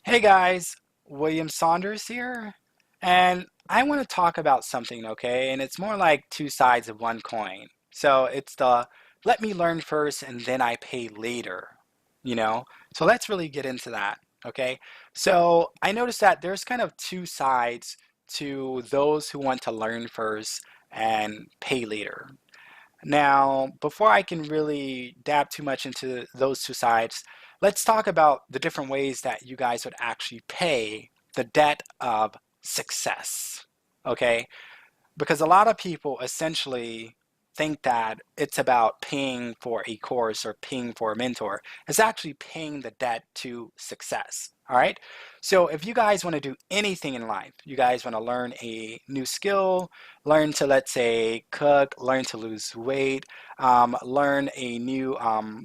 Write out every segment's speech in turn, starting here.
Hey guys, William Saunders here, and I want to talk about something, okay? And it's more like two sides of one coin. So it's the let me learn first and then I pay later, you know? So let's really get into that, okay? So I noticed that there's kind of two sides to those who want to learn first and pay later. Now, before I can really dab too much into those two sides, let's talk about the different ways that you guys would actually pay the debt of success. Okay? Because a lot of people essentially think that it's about paying for a course or paying for a mentor. It's actually paying the debt to success. All right. So if you guys want to do anything in life, you guys want to learn a new skill, learn to, let's say, cook, learn to lose weight, learn a new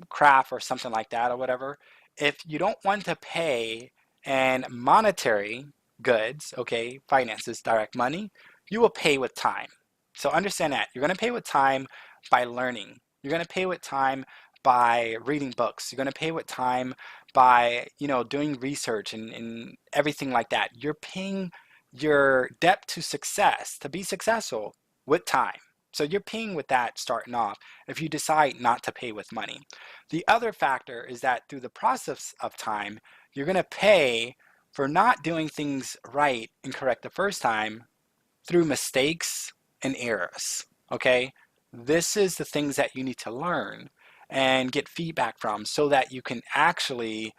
craft or something like that or whatever. If you don't want to pay in monetary goods, okay, finances, direct money, you will pay with time. So understand that you're going to pay with time by learning. You're going to pay with time by reading books. You're going to pay with time by, doing research and everything like that. You're paying your debt to success, to be successful with time. So you're paying with that starting off if you decide not to pay with money. The other factor is that through the process of time, you're going to pay for not doing things right and correct the first time through mistakes and errors. Okay? This is the things that you need to learn and get feedback from so that you can actually,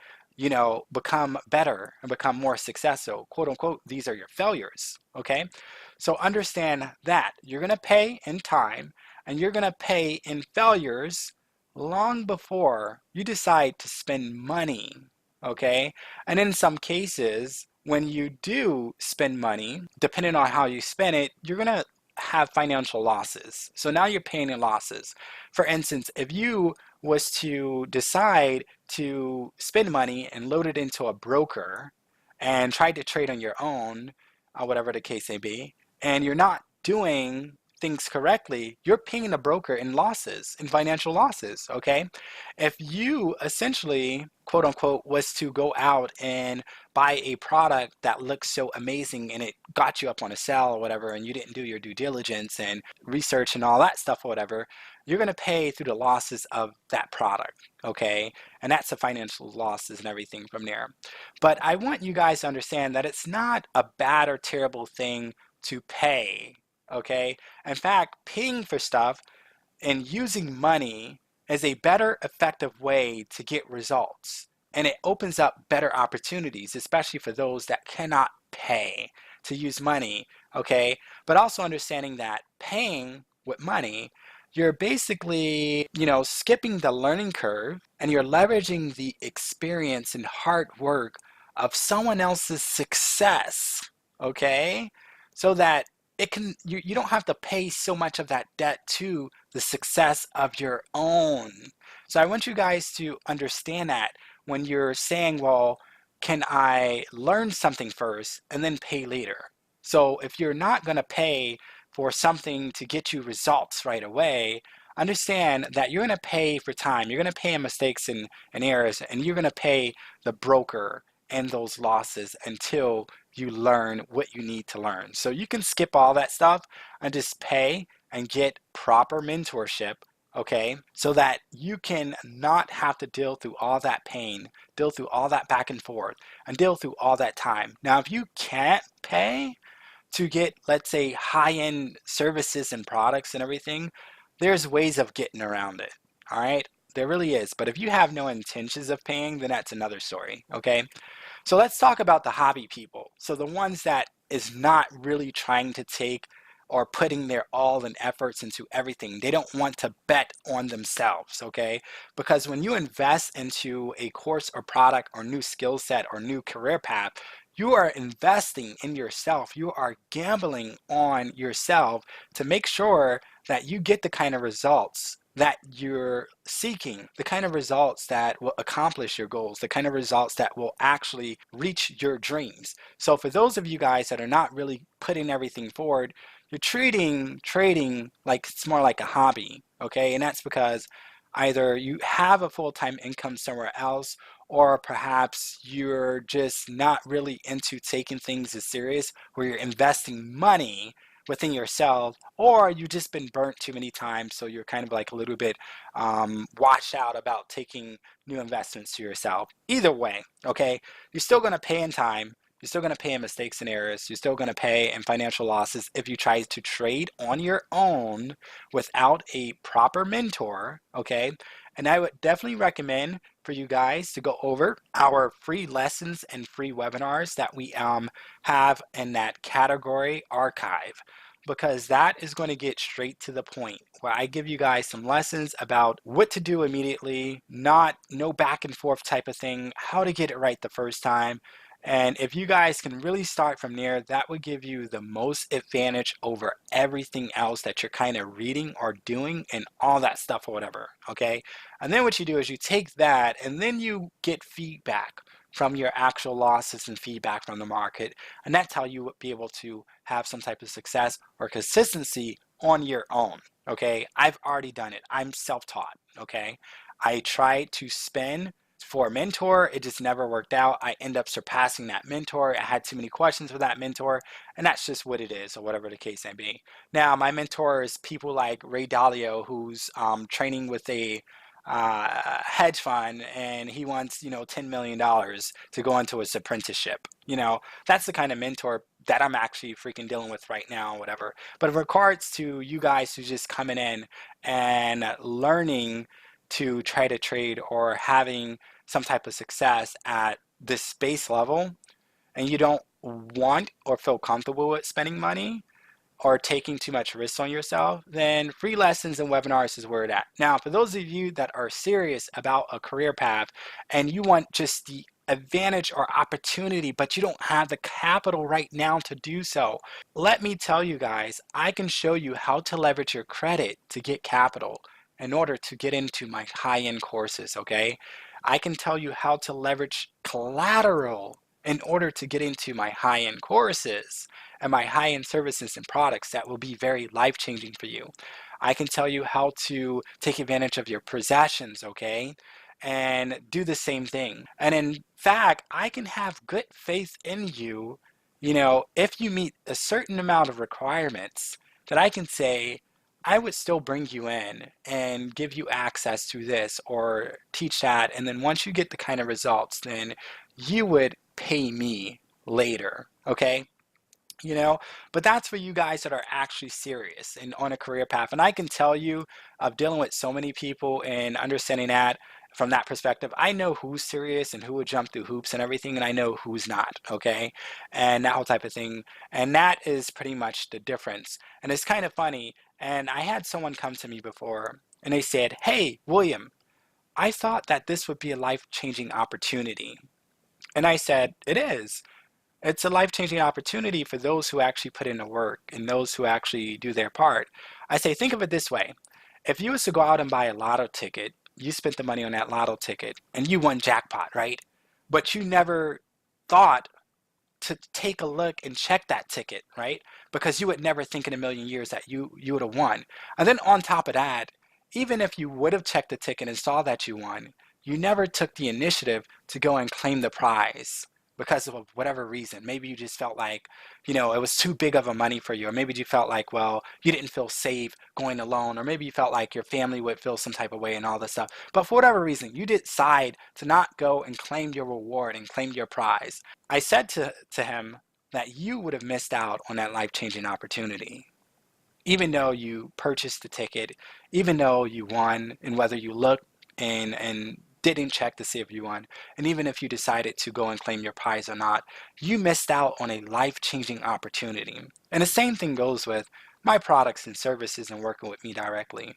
become better and become more successful. Quote unquote, these are your failures. Okay? So understand that you're going to pay in time and you're going to pay in failures long before you decide to spend money. Okay? And in some cases, when you do spend money, depending on how you spend it, you're going to have financial losses. So now you're paying in losses. For instance, if you was to decide to spend money and load it into a broker and try to trade on your own, whatever the case may be, and you're not doing things correctly, you're paying the broker in losses, in financial losses, okay? If you essentially, quote unquote, was to go out and buy a product that looks so amazing and it got you up on a sale or whatever, and you didn't do your due diligence and research and all that stuff or whatever, you're going to pay through the losses of that product, okay? And that's the financial losses and everything from there. But I want you guys to understand that it's not a bad or terrible thing to pay, okay? In fact, paying for stuff and using money is a better effective way to get results. And it opens up better opportunities, especially for those that cannot pay to use money, okay? But also understanding that paying with money, you're basically, skipping the learning curve and you're leveraging the experience and hard work of someone else's success, okay? So that you don't have to pay so much of that debt to the success of your own. So I want you guys to understand that when you're saying, well, can I learn something first and then pay later? So if you're not going to pay for something to get you results right away, understand that you're going to pay for time. You're going to pay in mistakes and errors, and you're going to pay the broker and those losses until you learn what you need to learn. So you can skip all that stuff and just pay and get proper mentorship, okay? So that you can not have to deal through all that pain, deal through all that back and forth, and deal through all that time. Now, if you can't pay to get, let's say, high-end services and products and everything, there's ways of getting around it, all right? There really is. But if you have no intentions of paying, then that's another story, okay? So let's talk about the hobby people. So the ones that is not really trying to take or putting their all and efforts into everything. They don't want to bet on themselves, okay? Because when you invest into a course or product or new skill set or new career path, you are investing in yourself. You are gambling on yourself to make sure that you get the kind of results that you're seeking, the kind of results that will accomplish your goals, the kind of results that will actually reach your dreams. So for those of you guys that are not really putting everything forward, you're treating trading like it's more like a hobby, okay? And that's because either you have a full-time income somewhere else or perhaps you're just not really into taking things as serious, where you're investing money within yourself, or you've just been burnt too many times, so you're kind of like a little bit watched out about taking new investments to yourself. Either way, okay, you're still going to pay in time. You're still going to pay in mistakes and errors. You're still going to pay in financial losses if you try to trade on your own without a proper mentor, okay? And I would definitely recommend for you guys to go over our free lessons and free webinars that we have in that category archive, because that is going to get straight to the point where I give you guys some lessons about what to do immediately, not no back and forth type of thing, how to get it right the first time. And if you guys can really start from there, that would give you the most advantage over everything else that you're kind of reading or doing and all that stuff or whatever, okay? And then what you do is you take that and then you get feedback from your actual losses and feedback from the market. And that's how you would be able to have some type of success or consistency on your own, okay? I've already done it. I'm self-taught, okay? I tried to spend for a mentor. It just never worked out. I end up surpassing that mentor. I had too many questions for that mentor, and that's just what it is, or whatever the case may be. Now, my mentor is people like Ray Dalio, who's training with a hedge fund, and he wants, $10 million to go into his apprenticeship. That's the kind of mentor that I'm actually freaking dealing with right now, whatever. But in regards to you guys who's just coming in and learning to try to trade or having some type of success at this base level, and you don't want or feel comfortable with spending money or taking too much risk on yourself, then free lessons and webinars is where it's at. Now, for those of you that are serious about a career path and you want just the advantage or opportunity, but you don't have the capital right now to do so, let me tell you guys, I can show you how to leverage your credit to get capital in order to get into my high-end courses, okay? I can tell you how to leverage collateral in order to get into my high-end courses and my high-end services and products that will be very life-changing for you. I can tell you how to take advantage of your possessions, okay? And do the same thing. And in fact, I can have good faith in you, if you meet a certain amount of requirements, that I can say, I would still bring you in and give you access to this or teach that. And then once you get the kind of results, then you would pay me later, okay? you know but that's for you guys that are actually serious and on a career path. And I can tell you, of dealing with so many people and understanding that from that perspective, I know who's serious and who would jump through hoops and everything, and I know who's not, okay? And that whole type of thing. And that is pretty much the difference. And it's kind of funny, and I had someone come to me before and they said, "Hey, William, I thought that this would be a life-changing opportunity." And I said, "It is. It's a life-changing opportunity for those who actually put in the work and those who actually do their part." I say, think of it this way. If you was to go out and buy a lotto ticket, you spent the money on that lotto ticket and you won jackpot, right? But you never thought to take a look and check that ticket, right? Because you would never think in a million years that you would have won. And then on top of that, even if you would have checked the ticket and saw that you won, you never took the initiative to go and claim the prize because of whatever reason. Maybe you just felt like, it was too big of a money for you, or maybe you felt like, well, you didn't feel safe going alone, or maybe you felt like your family would feel some type of way and all this stuff. But for whatever reason, you decide to not go and claim your reward and claim your prize. I said to him that you would have missed out on that life-changing opportunity. Even though you purchased the ticket, even though you won, and whether you looked and didn't check to see if you won, and even if you decided to go and claim your prize or not, you missed out on a life-changing opportunity. And the same thing goes with my products and services and working with me directly.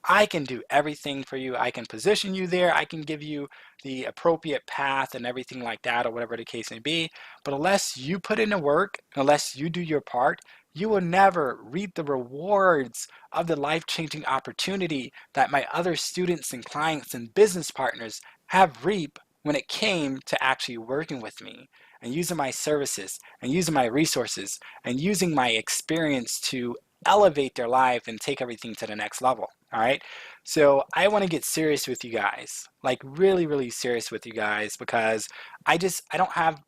I can do everything for you. I can position you there. I can give you the appropriate path and everything like that, or whatever the case may be. But unless you put in the work, unless you do your part, you will never reap the rewards of the life-changing opportunity that my other students and clients and business partners have reaped when it came to actually working with me and using my services and using my resources and using my experience to elevate their life and take everything to the next level. All right. So I want to get serious with you guys, like really, really serious with you guys because I don't have,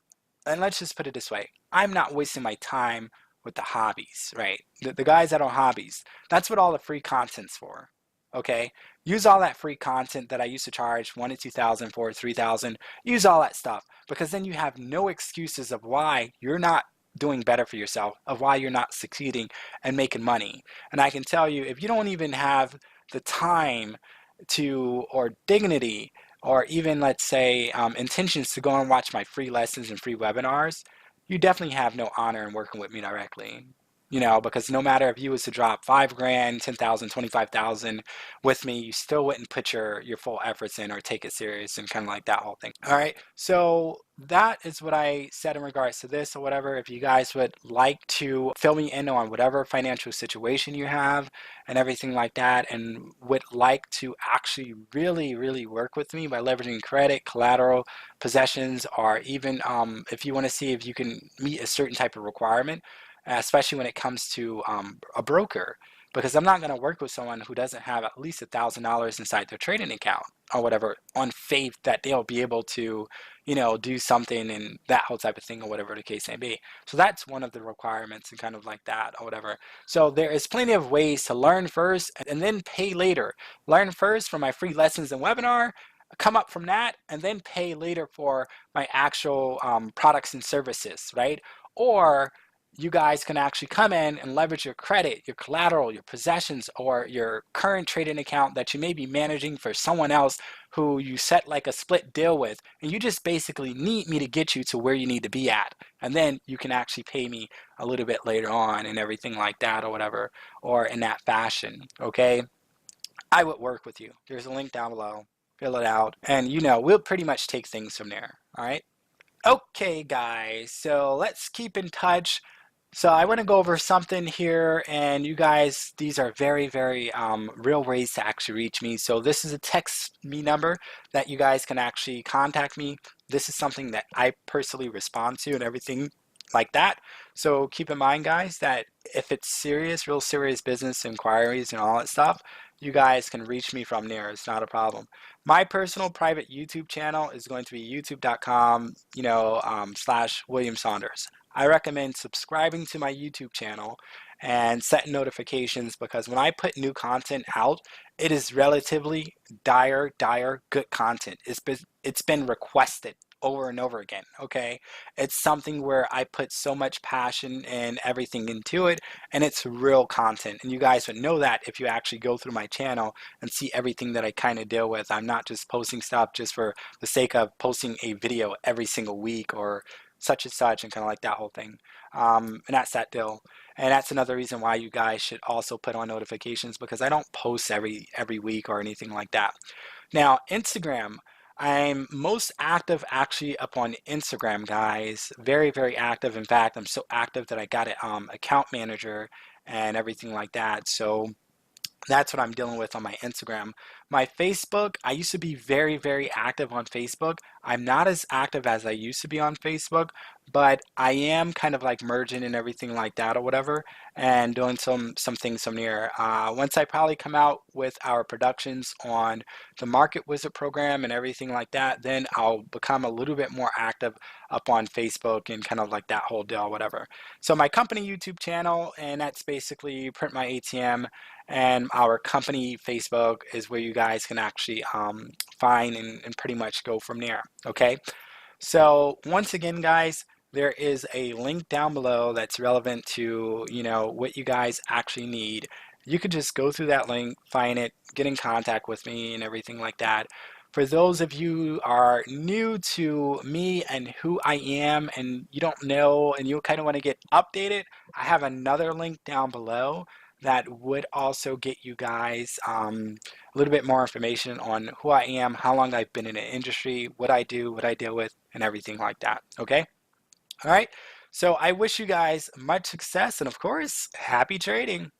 and let's just put it this way, I'm not wasting my time with the hobbies, right? The guys that are hobbies, that's what all the free content's for. Okay, use all that free content that I used to charge 1 to 2,000 for, 3,000. Use all that stuff because then you have no excuses of why you're not doing better for yourself, of why you're not succeeding and making money. And I can tell you, if you don't even have the time to, or dignity, or even let's say intentions to go and watch my free lessons and free webinars, you definitely have no honor in working with me directly. You know, because no matter if you was to drop 5 grand, 10,000, 25,000 with me, you still wouldn't put your full efforts in or take it serious and kind of like that whole thing. All right, so that is what I said in regards to this or whatever. If you guys would like to fill me in on whatever financial situation you have and everything like that, and would like to actually really, really work with me by leveraging credit, collateral, possessions, or even if you want to see if you can meet a certain type of requirement, especially when it comes to a broker, because I'm not going to work with someone who doesn't have at least $1,000 inside their trading account or whatever on faith that they'll be able to, you know, do something and that whole type of thing or whatever the case may be. So that's one of the requirements and kind of like that or whatever. So there is plenty of ways to learn first and then pay later. Learn first from my free lessons and webinar, come up from that, and then pay later for my actual products and services, right? Or you guys can actually come in and leverage your credit, your collateral, your possessions, or your current trading account that you may be managing for someone else who you set like a split deal with. And you just basically need me to get you to where you need to be at. And then you can actually pay me a little bit later on and everything like that or whatever, or in that fashion. Okay. I would work with you. There's a link down below. Fill it out. And you know, we'll pretty much take things from there. All right. Okay, guys. So let's keep in touch. So I want to go over something here, and you guys, these are very, very real ways to actually reach me. So this is a text me number that you guys can actually contact me. This is something that I personally respond to and everything like that. So keep in mind, guys, that if it's serious, real serious business inquiries and all that stuff, you guys can reach me from there. It's not a problem. My personal private YouTube channel is going to be youtube.com, / William Saunders. I recommend subscribing to my YouTube channel and setting notifications because when I put new content out, it is relatively dire good content. It's been requested over and over again, okay? It's something where I put so much passion and everything into it, and it's real content. And you guys would know that if you actually go through my channel and see everything that I kind of deal with. I'm not just posting stuff just for the sake of posting a video every single week or such and such and kind of like that whole thing. And that's that deal. And that's another reason why you guys should also put on notifications because I don't post every week or anything like that. Now, Instagram. I'm most active actually up on Instagram, guys. Very, very active. In fact, I'm so active that I got an account manager and everything like that. So that's what I'm dealing with on my Instagram. My Facebook, I used to be very, very active on Facebook. I'm not as active as I used to be on Facebook, but I am kind of like merging and everything like that or whatever, and doing some things from there. Once I probably come out with our productions on the Market Wizard program and everything like that, then I'll become a little bit more active up on Facebook and kind of like that whole deal, whatever. So my company YouTube channel, and that's basically Print My ATM, and our company Facebook is where you guys can actually find and pretty much go from there. Okay, so once again, guys, there is a link down below that's relevant to what you guys actually need. You could just go through that link, find it, get in contact with me and everything like that. For those of you who are new to me and who I am and you don't know and you kind of want to get updated, I have another link down below that would also get you guys a little bit more information on who I am, how long I've been in the industry, what I do, what I deal with, and everything like that. Okay? All right. So I wish you guys much success and, of course, happy trading.